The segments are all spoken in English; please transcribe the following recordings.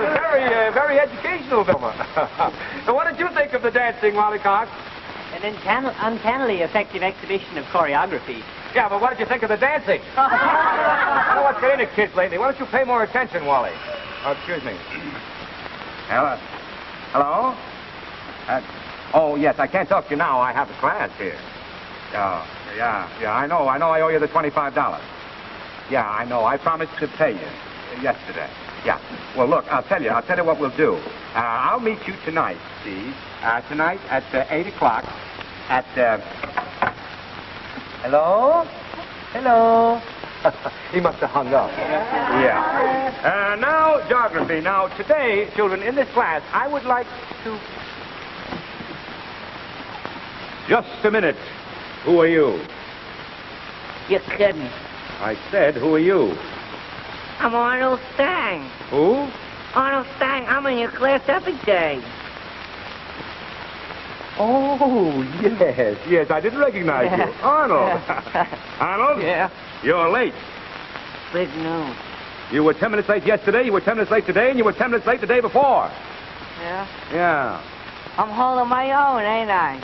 was very educational, Vilma. So what did you think of the dancing, Wally Cox? An uncannily effective exhibition of choreography. Yeah, but what did you think of the dancing? I know what's getting into kids lately. Why don't you pay more attention, Wally? Oh, excuse me. Hello? Oh, yes, I can't talk to you now. I have a class here. Yeah, I know I owe you the $25. Yeah, I know. I promised to pay you yesterday. Yeah. Well, look, I'll tell you what we'll do. I'll meet you tonight, see? Tonight at 8 o'clock at, Hello? He must have hung up. Yeah. Now, geography. Now, today, children, in this class, I would like to... Just a minute. Who are you? You kidding? I said, who are you? I'm Arnold Stang. Who? Arnold Stang, I'm in your class every day. Oh, yes, I didn't recognize you. Arnold. Arnold? Yeah? You're late. Big news. You were 10 minutes late yesterday, you were 10 minutes late today, and you were 10 minutes late the day before. Yeah? Yeah. I'm holding my own, ain't I?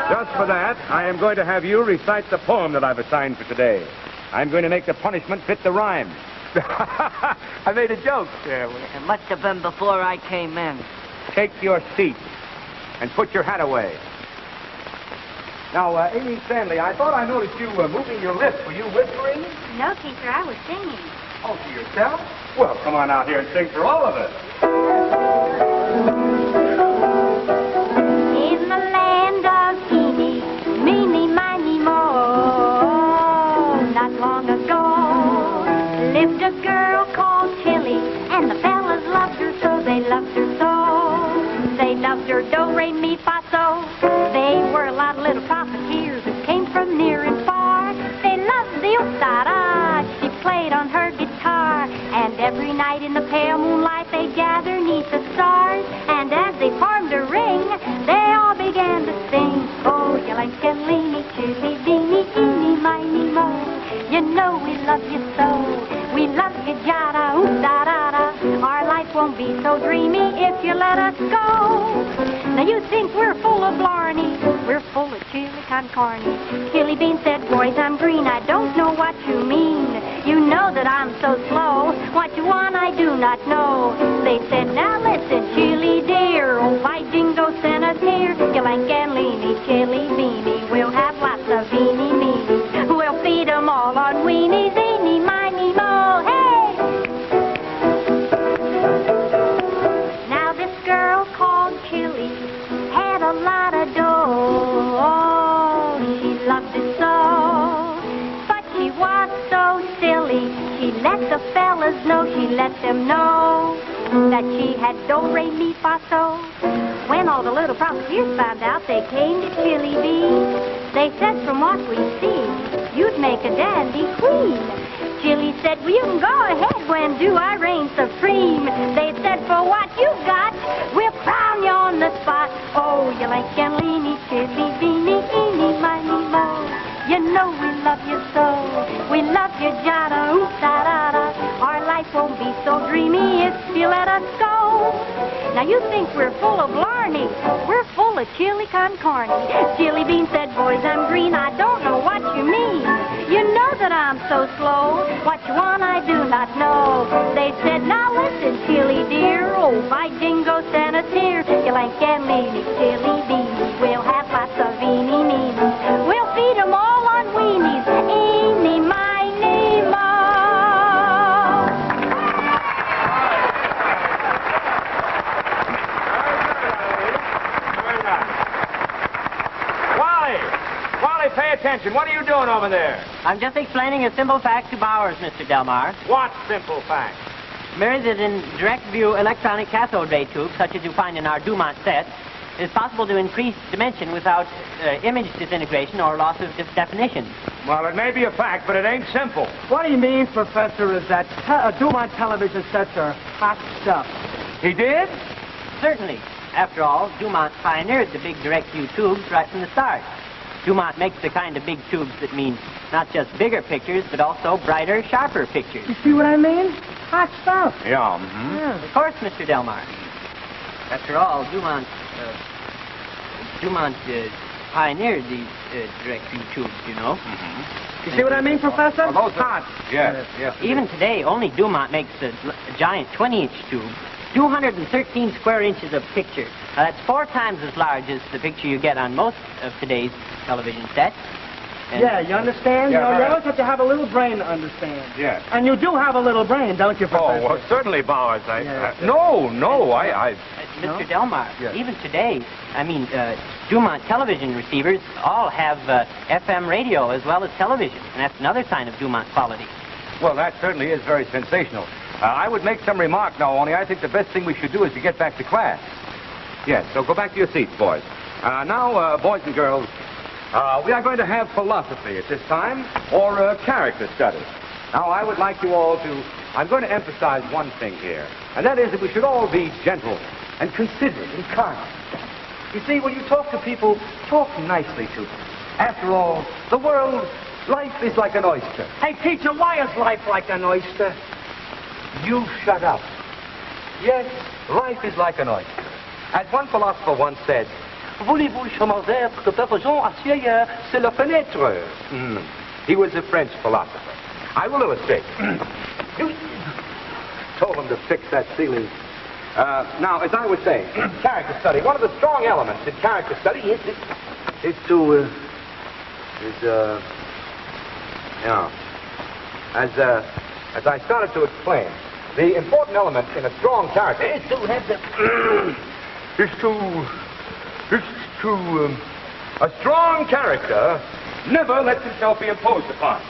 Just for that, I am going to have you recite the poem that I've assigned for today. I'm going to make the punishment fit the rhyme. I made a joke. Yeah, It must have been before I came in. Take your seat and put your hat away. Now, Amy Stanley, I thought I noticed you moving your lips. Were you whispering? No, teacher, I was singing. Oh, to yourself? Well, come on out here and sing for all of us. In the land of Eenie, meeny, miny, mo, not long ago, lived a girl called Tilly, and the fellas loved her so, they loved her so. They loved her do, re, mi, fa, so. They were a lot of little profiteers who came from near and far. They loved the oop-da-da, she played on her guitar, and every night in the pale moonlight they gathered 'neath the stars, and as they formed a ring, they all began to sing. Oh, you like a leany, chilly, beanie, eeny, miny, mo. You know we love you so. We love you, jada, oop-da-da-da. Our life won't be so dreamy if you let us go. Now you think we're full of blarney, we're full of chili con carne. Chili Bean said, boys, I'm green, I don't know what you mean. You know that I'm so slow, what you want I do not know. They said, now listen, Chili dear, oh, why Jingo sent us here? You like and leany, Chili Beanie, we'll have lots of beanie meanies. We'll feed 'em all on weenies, eeny, miny, mo, hey! Now this girl called Chili had a lot of dough. Oh, she loved it so. But she was so silly. She let the fellas know, she let them know that she had do, re, mi, fa, so. When all the little profiteers found out, they came to Chili Bean. They said, from what we see, you'd make a dandy queen. Chili said, well, you can go ahead, when do I reign supreme? They said, for what you got, we'll crown you on the spot. Oh, you like and leany, Chili Beanie, eeny, miny, mo. You know we love you so. We love you, jada, oop-da-da-da. Our life won't be so dreamy if you let us go. Now you think we're full of blarney. We're full of chili con carne. Chili Bean said, boys, I'm green, I don't know what you mean. You know that I'm so slow. What you want I do not know. They said, now listen, Chili dear, oh, by Jingo sent us here. You like and leany, Chili Beanie, we'll have lots of eeny meanies. We'll feed 'em all on weenies, eeny, miny, mo. Wally, pay attention. What are you doing over there? I'm just explaining a simple fact to Bowers, Mr. Delmar. What simple fact? Merely that in direct view electronic cathode ray tubes, such as you find in our Dumont set, it is possible to increase dimension without image disintegration or loss of definition. Well, it may be a fact, but it ain't simple. What he means, Professor, is that Dumont television sets are hot stuff. He did? Certainly. After all, Dumont pioneered the big direct view tubes right from the start. Dumont makes the kind of big tubes that mean not just bigger pictures, but also brighter, sharper pictures. You see what I mean? hot stuff. Yeah. Mm-hmm. Yeah. Of course, Mr. Delmar. After all, Dumont pioneered these direct view tubes, you know. Mm-hmm. You see what I mean, Professor? Well, those are- hot. Yes, yes. Even today, only Dumont makes a giant 20-inch tube, 213 square inches of picture. Now, that's 4 times as large as the picture you get on most of today's television sets. And Yeah, you understand? Yeah, you right. always have to have a little brain to understand. Yes. And you do have a little brain, don't you, Oh, Professor? well, certainly, Bowers. Yeah. No, I... Mr. No? Delmar, Yes. even today, Dumont television receivers all have FM radio as well as television, and that's another sign of Dumont quality. Well, that certainly is very sensational. I would make some remark now, only I think the best thing we should do is to get back to class. Yes, so go back to your seats, boys. Now, boys and girls, we are going to have philosophy at this time, or character study. Now, I would like you all to... I'm going to emphasize one thing here, and that is that we should all be gentle and considerate and kind. You see, when you talk to people, talk nicely to them. After all, the world, life is like an oyster. Hey, teacher, why is life like an oyster? You shut up. Yes, life is like an oyster. As one philosopher once said, voulez-vous comment être de personne assiette c'est la fenêtre? He was a French philosopher. I will illustrate. You told him to fix that ceiling. Now, as I was saying, character study. One of the strong elements in character study is as I started to explain, the important element in a strong character is to have the... a strong character never lets himself be imposed upon.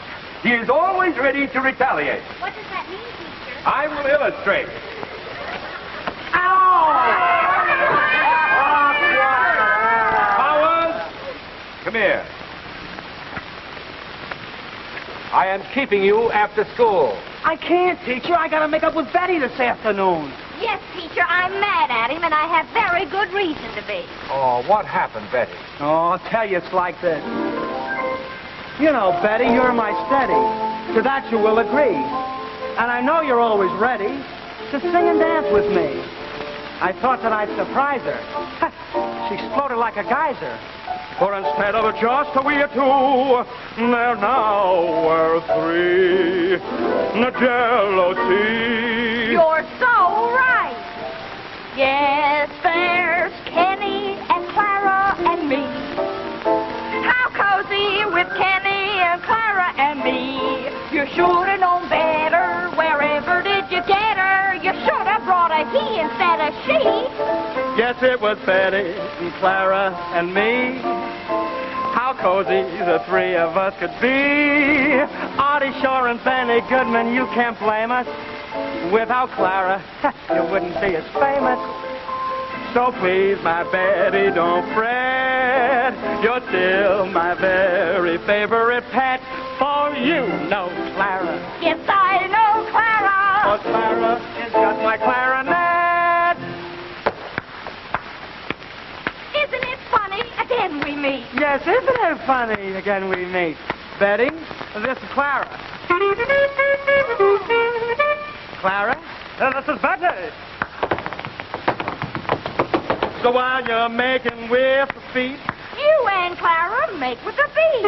He is always ready to retaliate. What does that mean, teacher? I will illustrate. Powers, come here. I am keeping you after school. I can't, teacher. I gotta make up with Betty this afternoon. Yes, teacher, I'm mad at him, and I have very good reason to be. Oh, what happened, Betty? Oh, I'll tell you, it's like this. You know, Betty, you're my steady. To that you will agree. And I know you're always ready to sing and dance with me. I thought that I'd surprise her. She exploded like a geyser. For instead of just we two, there now were three. The jealousy. You're so right. Yes, there's Kenny and Clara and me. How cozy with Kenny and Clara and me. You should have known better. Wherever did you get her? You should have brought a he instead of she. Yes, it was Betty and Clara and me. How cozy the three of us could be. Artie Shore and Benny Goodman, you can't blame us. Without Clara, you wouldn't be as famous. So please, my Betty, don't fret. You're still my very favorite pet. For you know Clara. Yes, I know Clara. For Clara is just my clarinet. Isn't it funny? Again we meet. Yes, isn't it funny again we meet? Betty, this is Clara. Clara, this is Betty. So while you're making with the feet, You and Clara make with the beat.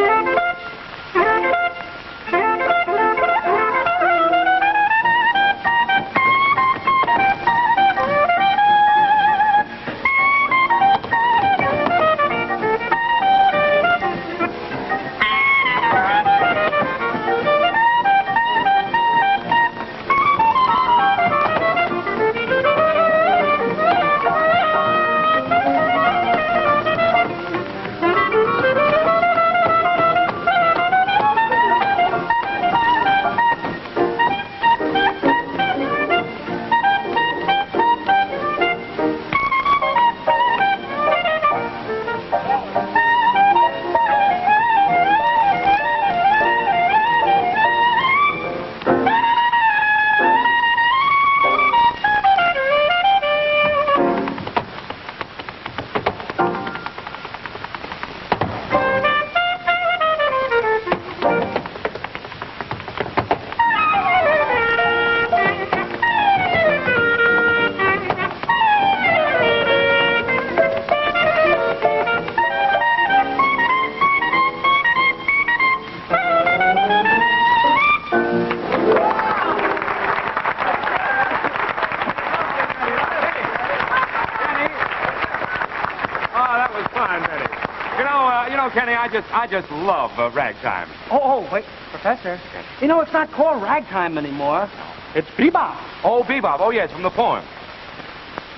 Kenny, I just love ragtime. Oh, wait, Professor. You know, it's not called ragtime anymore. It's bebop. Oh, Bebop. Oh, yes, from the poem.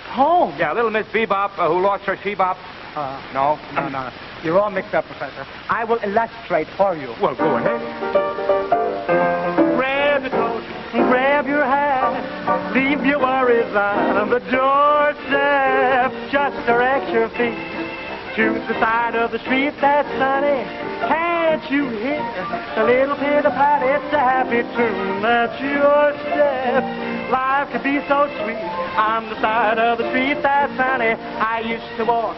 Home. Yeah, little Miss Bebop who lost her shebop. No? No. You're all mixed up, Professor. I will illustrate for you. Well, go ahead. Grab your coat, grab your hat, leave your worries on the doorstep. Just direct your feet to the side of the street that's sunny. Can't you hear the little pitter-pat? It's a happy tune at your step. Life could be so sweet on the side of the street that's sunny. I used to walk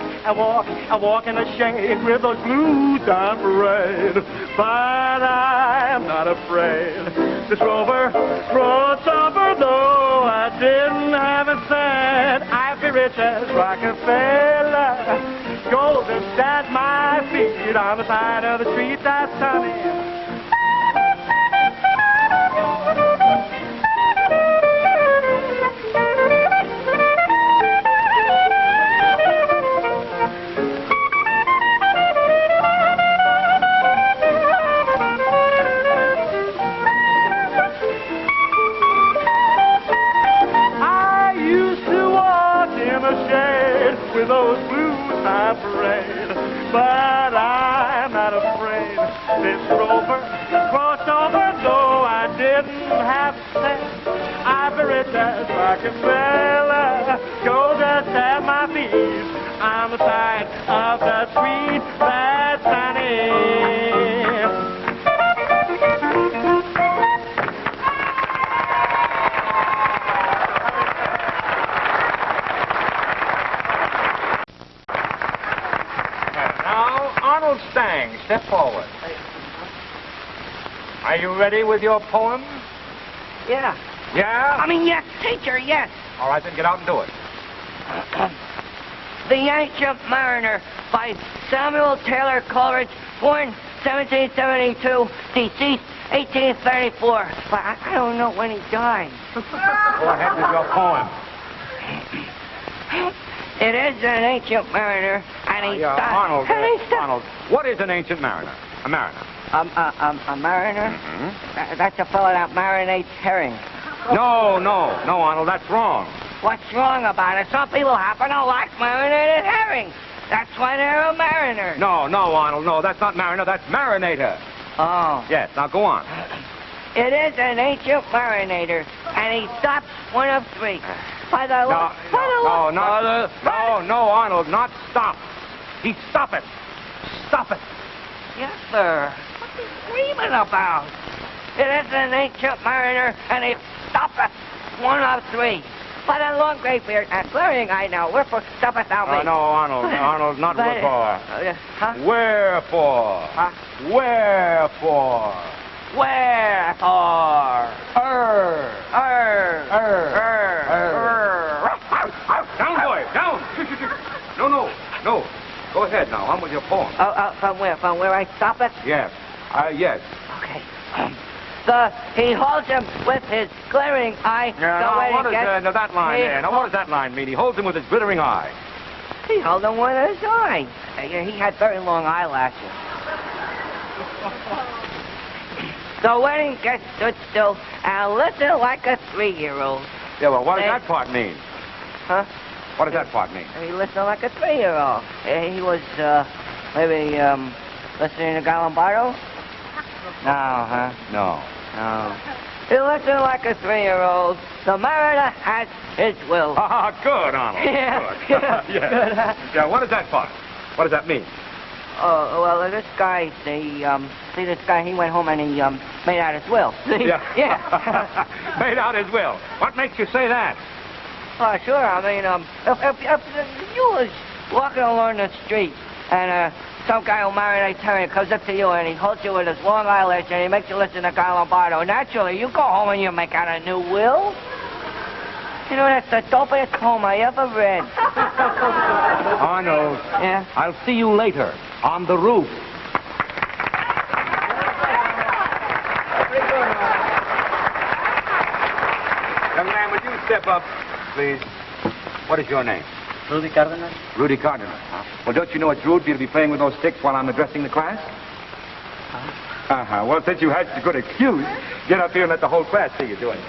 in the shade with those blues on parade. But I'm not afraid. This rover rode over, though I didn't have a cent. I'd be rich as Rockefeller. Gold dust at my feet on the side of the street that's sunny. I used to walk in the shade with those blues I parade, but I'm not afraid. This rover crossed over, though I didn't have sense. I've been rich as Rockefeller, gold dust at my feet on the side of the street that's sunny. Arnold Stang, step forward. Are you ready with your poem? Yeah. Yeah? Yes, teacher, yes. All right, then get out and do it. The Ancient Mariner by Samuel Taylor Coleridge, born 1772, deceased 1834. But I don't know when he died. Go ahead with your poem. It is an ancient mariner, and he stopped. Arnold, what is an ancient mariner? A mariner? A mariner? Mm-hmm. That's a fellow that marinates herring. No, Arnold, that's wrong. What's wrong about it? Some people happen to like marinated herring. That's why they're a mariner. No, Arnold, no, that's not mariner, that's marinator. Oh. Yes, now go on. It is an ancient marinator, and he stops one of three. By the No, Arnold, not stop. He stop it. Stop it. Yes, sir. What's he screaming about? It is an ancient mariner, and he stopped it. One of three. By the long gray beard and glaring eye now, wherefore stoppeth thou me? No, Arnold, not But- wherefore. Huh? Wherefore? Huh? Wherefore? Wherefore? Down, boy, down. No. Go ahead now. On with your poem. From where? From where I stop it? Yes. Yes. Okay. He holds him with his glaring eye. Now, what is that line there? Now, what does that line mean? He holds him with his glittering eye. He held him with his eye. He had very long eyelashes. The wedding guest stood still and listened like a 3-year-old. Yeah, well, what does that part mean? Huh? What does that part mean? He listened like a 3-year-old. He was, maybe, listening to Galambardo? No, huh? No. No. He listened like a 3-year-old. The mariner has his will. Ah, good, Arnold. Yeah, Good. yeah. Yeah, what is that part? What does that mean? Oh, well, this guy, see this guy, he went home and he, made out his will. See? Yeah. Yeah. Made out his will. What makes you say that? Oh, sure, I mean, if you was walking along the street and, some guy who marinates herring comes up to you and he holds you with his long eyelash and he makes you listen to Guy Lombardo, naturally, you go home and you make out a new will. You know, that's the dopest poem I ever read. Arnold. Yeah? I'll see you later on the roof. Young man, would you step up, please? What is your name? Rudy Cardenas? Rudy Cardenas, huh? Well, don't you know it's rude for you to be playing with those sticks while I'm addressing the class? Uh-huh. Well, since you had such a good excuse, get up here and let the whole class see you doing it.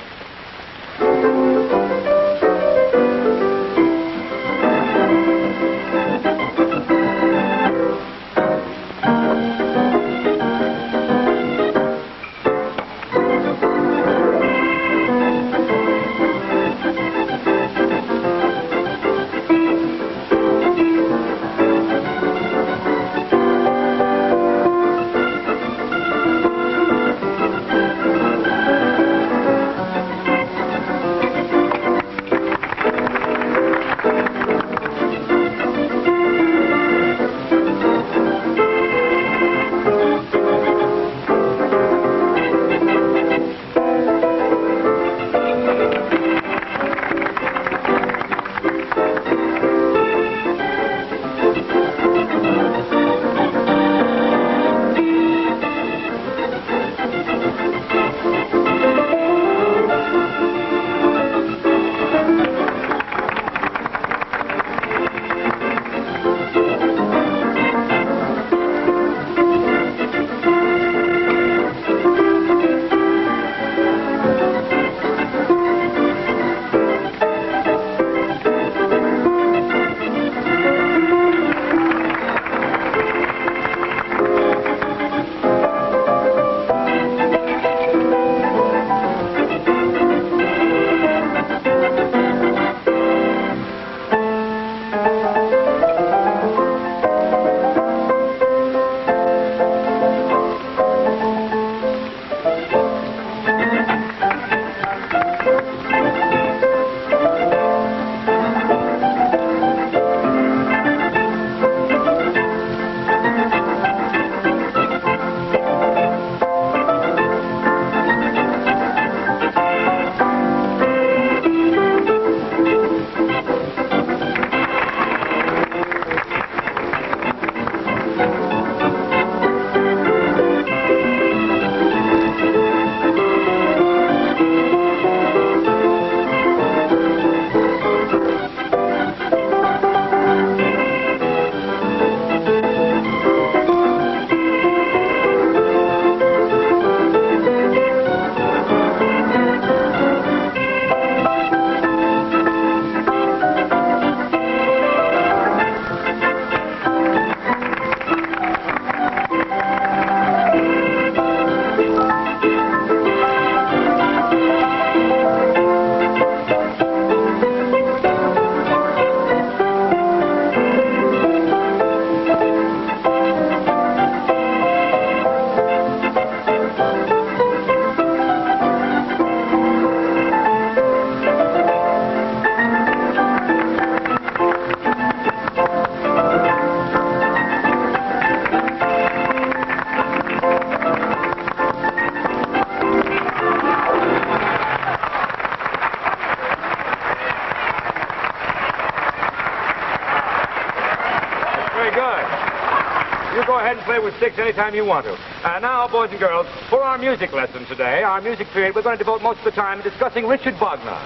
Play with sticks anytime you want to. Now, boys and girls, for our music lesson today, our music period, we're going to devote most of the time discussing Richard Wagner.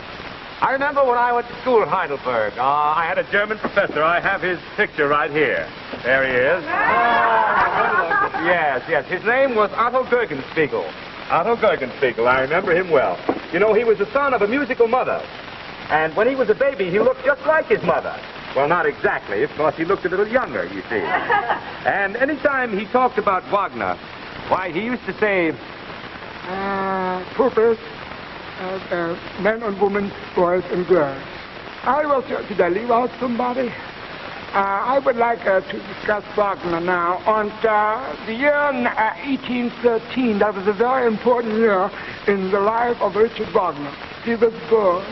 I remember when I went to school in Heidelberg, I had a German professor. I have his picture right here. There he is. Yes. His name was Otto Gergenspiegel. Otto Gergenspiegel. I remember him well. You know, he was the son of a musical mother. And when he was a baby, he looked just like his mother. Well, not exactly, of course. He looked a little younger, you see. And anytime he talked about Wagner, why, he used to say, purpose, men and women, boys and girls. I was, did I leave out somebody? I would like to discuss Wagner now. On the year 1813, that was a very important year in the life of Richard Wagner. He was born.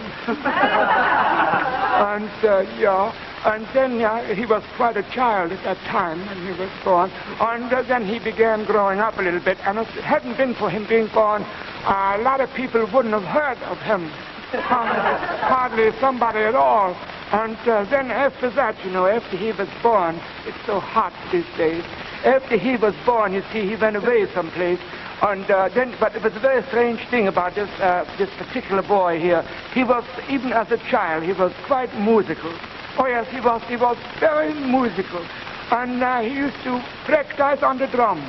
And then he was quite a child at that time when he was born. And then he began growing up a little bit. And if it hadn't been for him being born, a lot of people wouldn't have heard of him. Hardly somebody at all. And then after that, you know, after he was born, it's so hot these days. After he was born, you see, he went away someplace. And but it was a very strange thing about this particular boy here. He was, even as a child, he was quite musical. Oh, yes, he was very musical. And he used to practice on the drums.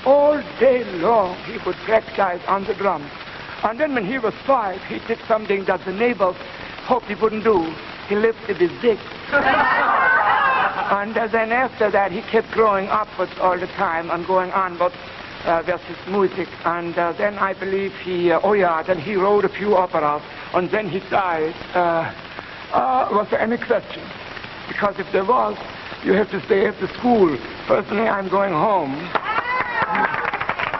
All day long, he would practice on the drums. And then when he was 5, he did something that the neighbors hoped he wouldn't do. He lifted his dick. And then after that, he kept growing upwards all the time and going onwards with his music. And then I believe then he wrote a few operas. And then he died. Was there any question? Because if there was, you have to stay at the school. Personally, I'm going home.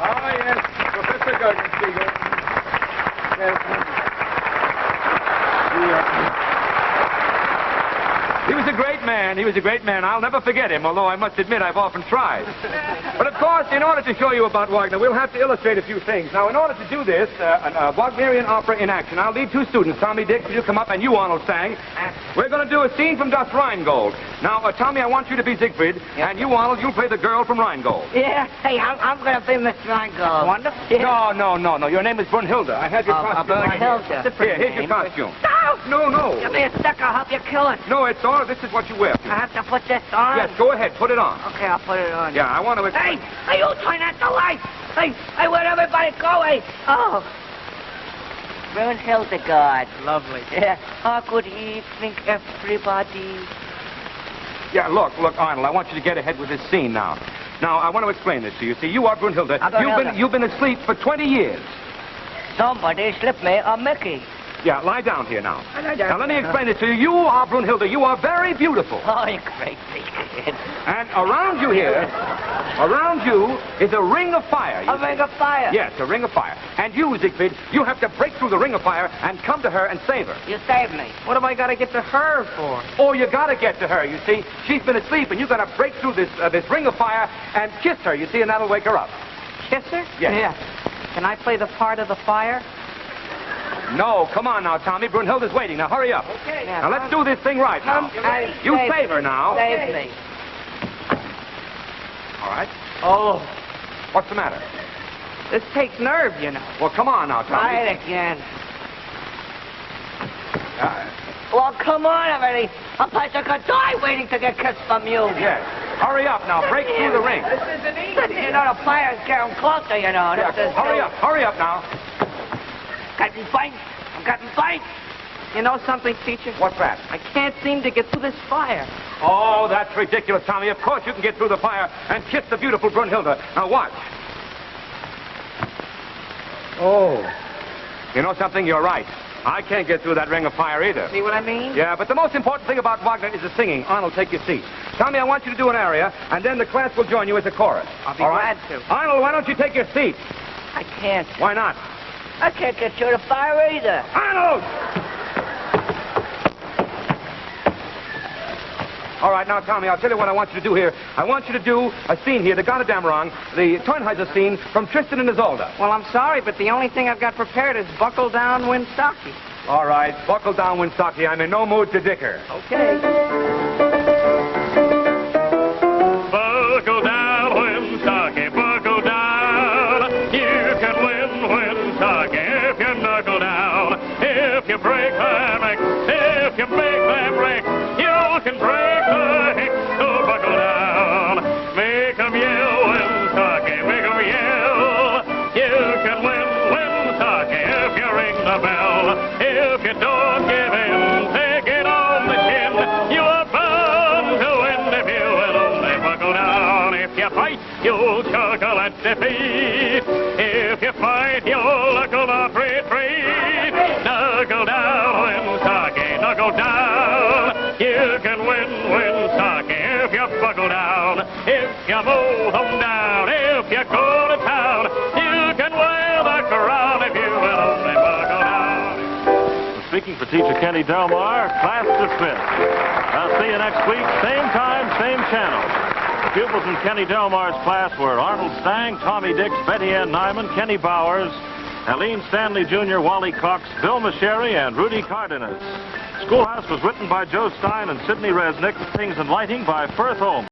Oh, yes, Professor Guggenspiegel. Yes. He was a great man. He was a great man. I'll never forget him, although I must admit I've often tried. But, of course, in order to show you about Wagner, we'll have to illustrate a few things. Now, in order to do this, a Wagnerian opera in action, I'll lead 2 students. Tommy Dix, you come up, and you, Arnold Stang. We're going to do a scene from Das Rheingold. Now, Tommy, I want you to be Siegfried, and you, Arnold, you'll play the girl from Rheingold. Yeah, hey, I'm going to be Miss Rheingold. Wonderful. Yeah. No. Your name is Brunhilde. I have your costume right here. Brunhilde. Here's your costume. No! No. Give me a stick, I'll help you kill it. No, it's all. This is what you wear. I have to put this on? Yes, go ahead. Put it on. Okay, I'll put it on. Yeah, I want to... Hey, you turn out the lights. Hey, where'd everybody go? Hey, oh. Brunhilde, Lovely. Yeah. Oh, good evening, everybody. Yeah, look, Arnold, I want you to get ahead with this scene now. Now, I want to explain this to you. See, you are Brunhilde. You've been asleep for 20 years. Somebody slipped me a Mickey. Yeah, lie down here now. Now, let me explain this to you. You are Brunhilde. You are very beautiful. Oh, you crazy kid. And around you here, around you is a ring of fire. A ring of fire? Yes, a ring of fire. And you, Siegfried, you have to break through the ring of fire and come to her and save her. You saved me. What have I got to get to her for? Oh, you got to get to her, you see. She's been asleep, and you got to break through this ring of fire and kiss her, you see, and that'll wake her up. Kiss her? Yes. Yeah. Can I play the part of the fire? No, come on now, Tommy. Brunhilde's waiting. Now, hurry up. Okay. Now, let's do this thing right now. You save her now. Save me. All right. Oh, What's the matter? this takes nerve, you know. Well, come on now, Tommy. Try it again. Well, come on, everybody. A person could die waiting to get kissed from you. Yes. Hurry up now. Break through the ring. You know, the fire's getting closer, you know. Yeah, hurry up now. Got me fight. I'm getting fight. You know something, teacher? What's that? I can't seem to get through this fire. Oh, that's ridiculous, Tommy. Of course you can get through the fire and kiss the beautiful Brunhilde. Now, watch. Oh. You know something? You're right. I can't get through that ring of fire either. See what I mean? Yeah, but the most important thing about Wagner is the singing. Arnold, take your seat. Tommy, I want you to do an aria, and then the class will join you as a chorus. I'll be All right? glad to. Arnold, why don't you take your seat? I can't. Why not? I can't get through the fire either. Arnold! All right, now, Tommy, I'll tell you what I want you to do here. I want you to do a scene here, the Gotterdammerung, the Tannhäuser scene from Tristan and Isolde. Well, I'm sorry, but the only thing I've got prepared is Buckle Down, Winsocki. All right, buckle down, Winsocki. I'm in no mood to dicker. Okay. Buckle down, Winsocki, buckle down. You can win, Winsocki, if you knuckle down. If you break the neck, if you make them break, you can break the hick, so buckle down. Make 'em yell, Winsocki, make 'em yell. You can win, Winsocki, if you ring the bell. If you don't give in, take it on the chin. You are bound to win if you will only buckle down. If you fight, you'll chuckle at defeat. If you fight, you'll knuckle off retreat. Knuckle down, Winsocki, knuckle down. You can win, Winsocki, if you buckle down. If you mow them down, if you go to town, you can wear the crown if you will only buckle down. Speaking for teacher Kenny Delmar, class dismissed. I'll see you next week, same time, same channel. The pupils in Kenny Delmar's class were Arnold Stang, Tommy Dix, Betty Ann Nyman, Kenny Bowers, Helene Stanley Jr., Wally Cox, Bill Masheri, and Rudy Cardenas. Schoolhouse was written by Joe Stein and Sidney Resnick, Things and Lighting by Firth Holmes.